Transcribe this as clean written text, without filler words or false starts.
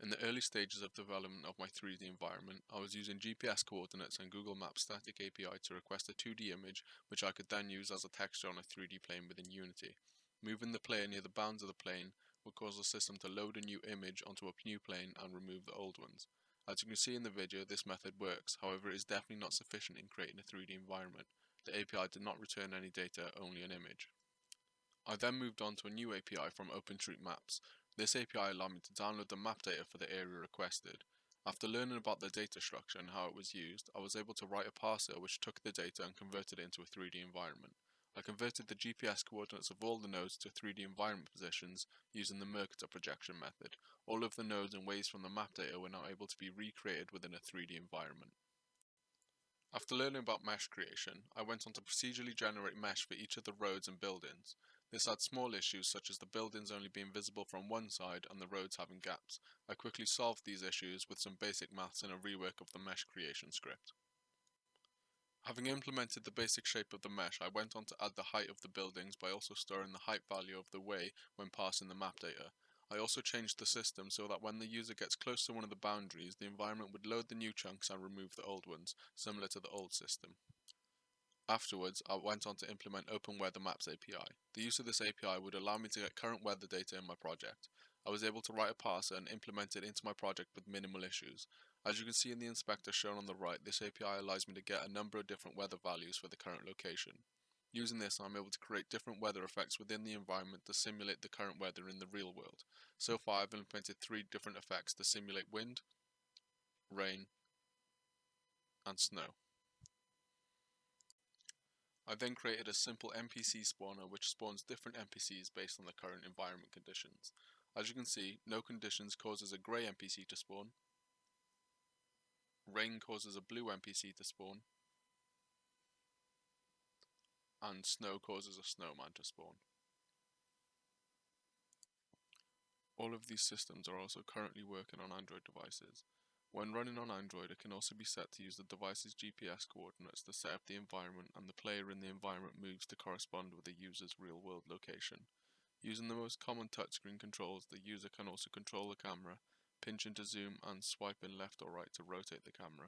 In the early stages of development of my 3D environment, I was using GPS coordinates and Google Maps Static API to request a 2D image, which I could then use as a texture on a 3D plane within Unity. Moving the player near the bounds of the plane would cause the system to load a new image onto a new plane and remove the old ones. As you can see in the video, this method works, however it is definitely not sufficient in creating a 3D environment. The API did not return any data, only an image. I then moved on to a new API from OpenStreetMaps. This API allowed me to download the map data for the area requested. After learning about the data structure and how it was used, I was able to write a parser which took the data and converted it into a 3D environment. I converted the GPS coordinates of all the nodes to 3D environment positions using the Mercator projection method. All of the nodes and ways from the map data were now able to be recreated within a 3D environment. After learning about mesh creation, I went on to procedurally generate mesh for each of the roads and buildings. This had small issues such as the buildings only being visible from one side and the roads having gaps. I quickly solved these issues with some basic maths and a rework of the mesh creation script. Having implemented the basic shape of the mesh, I went on to add the height of the buildings by also storing the height value of the way when passing the map data. I also changed the system so that when the user gets close to one of the boundaries, the environment would load the new chunks and remove the old ones, similar to the old system. Afterwards, I went on to implement OpenWeatherMaps API. The use of this API would allow me to get current weather data in my project. I was able to write a parser and implement it into my project with minimal issues. As you can see in the inspector shown on the right, this API allows me to get a number of different weather values for the current location. Using this, I'm able to create different weather effects within the environment to simulate the current weather in the real world. So far, I've implemented 3 different effects to simulate wind, rain, and snow. I then created a simple NPC spawner which spawns different NPCs based on the current environment conditions. As you can see, no conditions causes a grey NPC to spawn, rain causes a blue NPC to spawn, and snow causes a snowman to spawn. All of these systems are also currently working on Android devices. When running on Android, it can also be set to use the device's GPS coordinates to set up the environment, and the player in the environment moves to correspond with the user's real-world location. Using the most common touchscreen controls, the user can also control the camera, pinch into zoom, and swipe in left or right to rotate the camera.